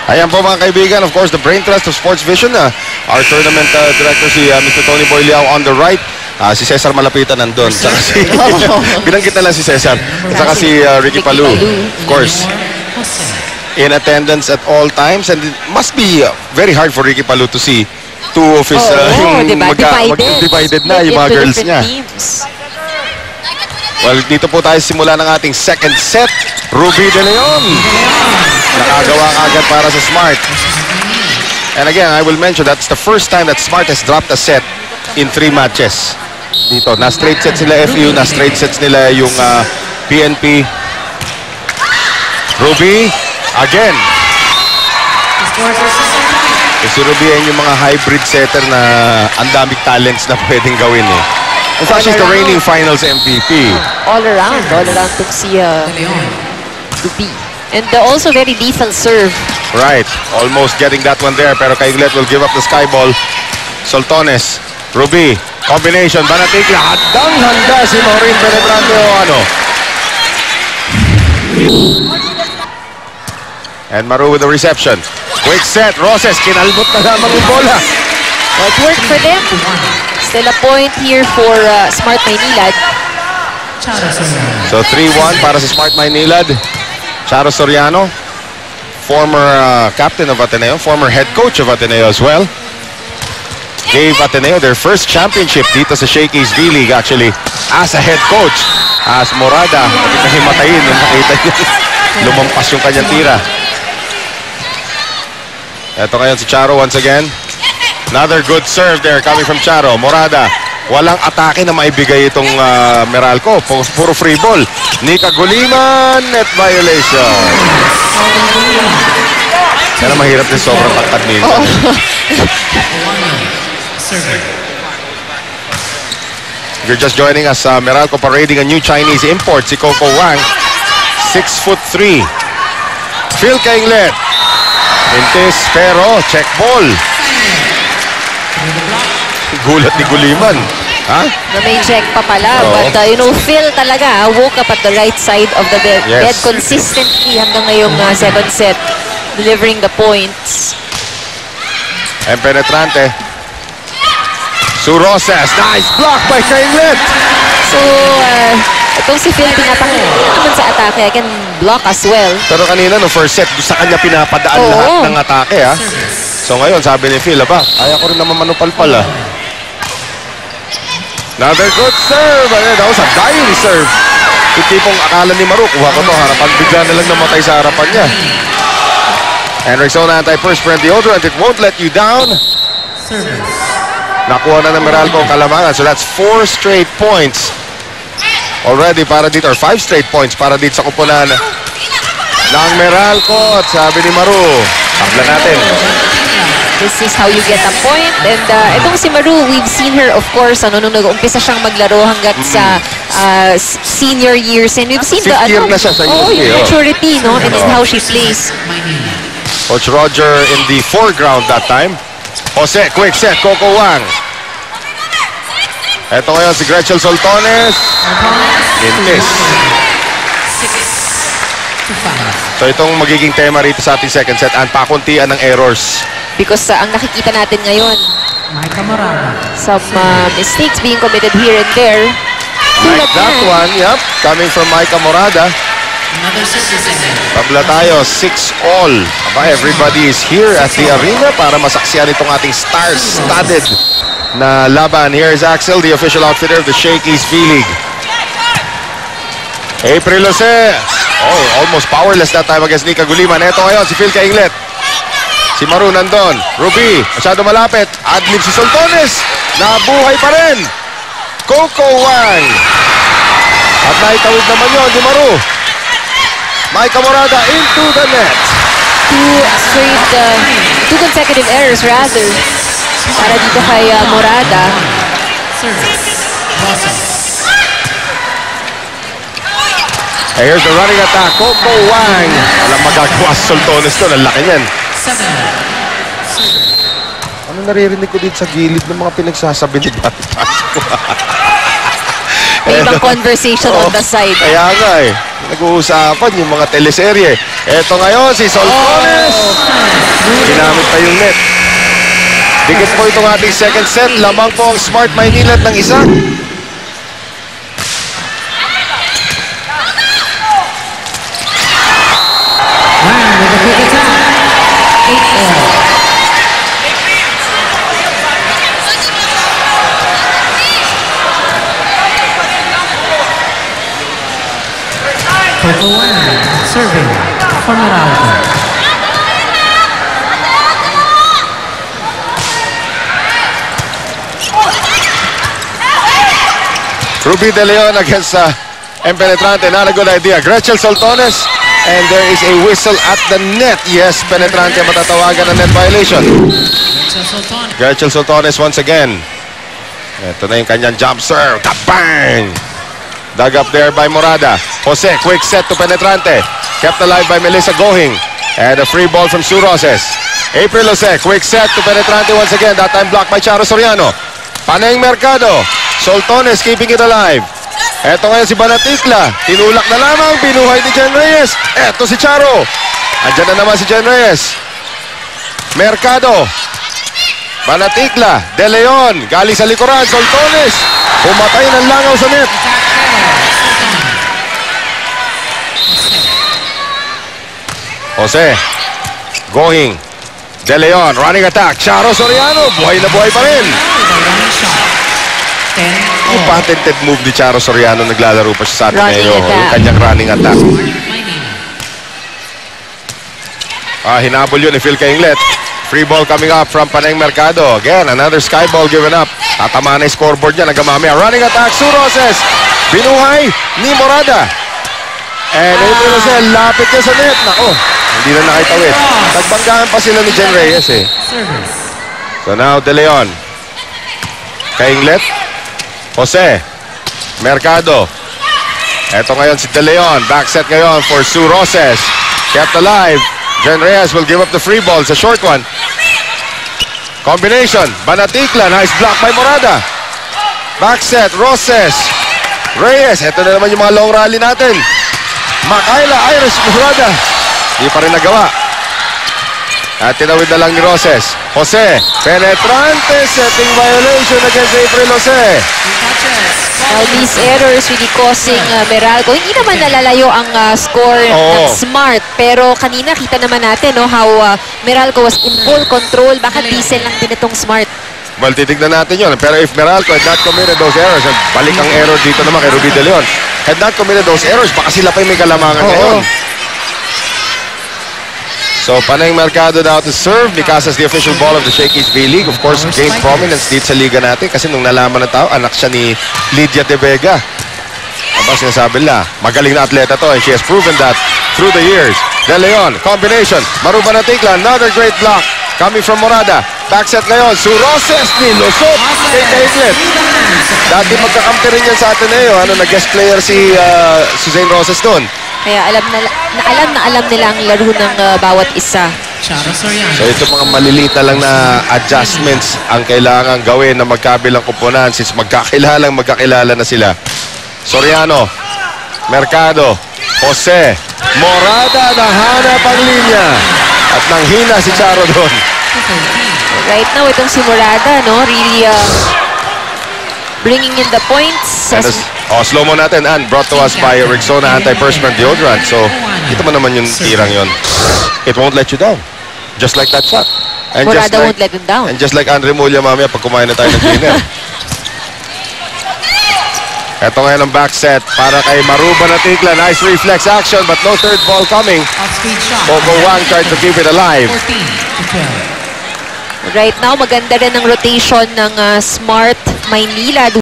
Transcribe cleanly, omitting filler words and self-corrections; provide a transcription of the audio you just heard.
Ayan po mga kaibigan, of course, the brain trust of Sports Vision. Our tournament director si Mr. Tony Boy Liao on the right. Si Cesar Malapitan nandun. Saka si, binanggit na lang si Cesar. Saka si Ricky Palou, of course. In attendance at all times. And it must be very hard for Ricky Palou to see two of his, divided na yung mga girls niya. Well, dito po tayo simula ng ating second set. Ruby De Leon. Nakagawa agad para sa Smart. And again, I will mention that's the first time that Smart has dropped a set in 3 matches. Dito, na-straight sets nila FU, na-straight sets nila yung PNP. Ruby, again. Si Ruby yan yung mga hybrid setter na ang daming talents na pwedeng gawin eh. In fact, she's the reigning finals MVP. All around tong si Ruby. And also very lethal serve. Right, almost getting that one there. Pero Kainglet will give up the sky ball. Soltones, Ruby, combination, Banatigla, handang-handa si Maureen penetrante o ano. And Maru with the reception. Quick set, Roses, kinalbot na lamang yung bola. It worked for them. Still a point here for Smart Maynilad. So 3-1 para sa Smart Maynilad. Charo Soriano, former captain of Ateneo, former head coach of Ateneo as well. Gave Ateneo their first championship dito sa Shakey's V-League actually as a head coach. As Morada, nakita yung nakita niyo. Lumampas yung kanyang tira. Ito ngayon si Charo once again. Another good serve there coming from Charo. Morada, walang atake na maibigay itong Meralco. Puro free ball. Nika Guliman, net violation. Sana mahirap din sobrang pagkat minsan. If you're just joining us, Meralco parading a new Chinese import, si Coco Wang. 6'3". Phil Kainglet. Intis, pero check ball. Gulat ni Guliman. Ha? Na may check pa pala. But, you know, Phil talaga woke up at the right side of the bed. Yes. Consistently hanggang ngayong second set. Delivering the points. And penetrante. Sue Roses. Nice block by Kainglet. So, itong si Phil pinapakita naman sa atake. I can block as well. Pero kanina no first set, sa kanya pinapadaan lahat ng atake ha. So ngayon sabi ni Phil, aba, kaya ko rin naman manupalpal ha. Another good serve. That was a diving serve. Yung tipong akala ni Maru, kuha ko to harapan, bigla na lang namatay sa harapan niya. And Rexona anti-perspirant deodorant, it won't let you down. Nakuha na ng Meralco ang kalamangan. So that's 4 straight points already para dito, or 5 straight points para dito sa kupunan ng Meralco. At sabi ni Maru, takla natin. This is how you get a point. And itong si Maru, we've seen her, of course, nung nag-umpisa siyang maglaro hanggat sa senior years. And we've seen the year na siya sa maturity, no? And how she plays. Coach Roger in the foreground that time. Jose, quick set, Coco Wang. Ito ngayon si Gretchen Soltones. Intis. So itong magiging tema rito sa ating second set, ang pakuntian ng errors. Because ang nakikita natin ngayon, some mistakes being committed here and there. Like that one, yep, coming from Maika Morada. Tabla tayo, 6-all. Everybody is here at the arena para masaksiyan itong ating star-studded na laban. Here is Axel, the official outfitter of the Shakey's V-League. April Jose. Oh, almost powerless that time against Nika Guliman. Ito ngayon, si Phil Kainglet. Si Maru nandun. Ruby, masyado malapit. Adlib si Soltones. Nabuhay pa rin. Coco Wang. At naitawid naman yun si Maru. Maika Morada into the net. Two consecutive errors rather. Para dito kay Morada. Hey, here's the running attack. Coco Wang. Walang magagawa sa Soltones to. Ang laki niyan. Ano naririnig ko dito sa gilid ng mga pinagsasabi ni Dati Pasco? May ibang conversation on the side. Kaya nga eh. Nag-uusapan yung mga teleserye. Eto ngayon, si Soltones. Ginamit pa yung net. Dikit po itong ating second set. Lamang po ang Smart Maynila ng isa. With a quick attack. 8-4. Coco Wan serving for Meralco. Ruby De Leon against Penetrante. Not a good idea. Gretchen Soltones. And there is a whistle at the net. Yes, Penetrante matatawagan ng net violation. Gretchen Soltones once again. Ito na yung kanyang jump serve. Kabang! Dug up there by Morada. Jose, quick set to Penetrante. Kept alive by Melissa Gohing. And a free ball from Sue Roses. April Jose, quick set to Penetrante once again. That time blocked by Charo Soriano. Paneng Mercado. Soltones keeping it alive. Eto ngayon si Banatikla. Tinulak na lamang. Binuhay ni Jen Reyes. Eto si Charo. Andyan na naman si Jen Reyes. Mercado. Banatikla. De Leon. Galing sa likuran. Soltones. Pumatay ng langaw sa net. Jose. Gohing. De Leon. Running attack. Charo Soriano. Buhay na buhay pa rin. Yung patented move ni Charo Soriano, naglalaro pa siya sa atin ngayon. Yung kanyang running attack. Hinabol yun ni Phil Kainglet. Free ball coming up from Paneng Mercado. Again, another sky ball given up. Tatama na yung scoreboard niya. Nagamami. Running attack. Sue Roses. Binuhay ni Morada. And April Rosel, lapit niya sa net. Nako, hindi na nakitawid. Nagbanggaan pa sila ni Jen Reyes eh. So now, De Leon. Kainglet. Jose. Mercado. Eto ngayon si De Leon. Back set ngayon for Sue Roses. Kept alive. Jen Reyes will give up the free ball. It's a short one. Combination. Banatikla. Nice block by Morada. Back set. Roses. Reyes. Eto na naman yung mga long rally natin. Makaila. Irish. Morada. Hindi pa rin nagawa. At tinawid na lang ni Roses. Jose. Penetrante. Setting violation against April Jose. Now, these errors really causing Meralco. Hindi naman nalalayo ang score ng Smart. Pero kanina kita naman natin how Meralco was in full control. Baka diesel lang din itong Smart. Well, titignan natin yun. Pero if Meralco had not committed those errors, at balik ang error dito naman kay Ruby De Leon, had not committed those errors, baka sila pa yung may kalamangan ngayon. So, Paneng Mercado now to serve. Mikasa is the official ball of the Shakey's V-League. Of course, gained prominence dito sa liga natin kasi nung nalaman ng tao, anak siya ni Lydia De Vega. Aba, sinasabi nila, magaling na atleta to and she has proven that through the years. De Leon, combination. Maruba na Tikla, another great block coming from Morada. Back set ngayon, Sue Roses ni Losot kay Kainglet. Dati magkakampi rin yan sa Ateneo. Nag-guest player si Suzanne Roses doon. Kaya alam nila ang laro ng bawat isa. So ito mga maliliit na lang na adjustments ang kailangan gawin na magkabilang kupunan since magkakilala na sila. Soriano, Mercado, Jose, Morada nahanap ang linya at nanghina si Charo doon. Right now, itong si Morada, really bringing in the points. Slow-mo natin, and brought to us by Rexona Anti-Perspirant Deodorant. So, kita mo naman yung tirang yun. It won't let you down. Just like that shot. And Morada won't let him down. And just like Andre Mulla, mamaya, pag kumain na tayo ng dinner. Ito ngayon ang back set para kay Maruba na Tikla. Nice reflex action, but no third ball coming. Coco Wang tried to keep it alive. Right now, maganda rin ang rotation ng Smart Maynila.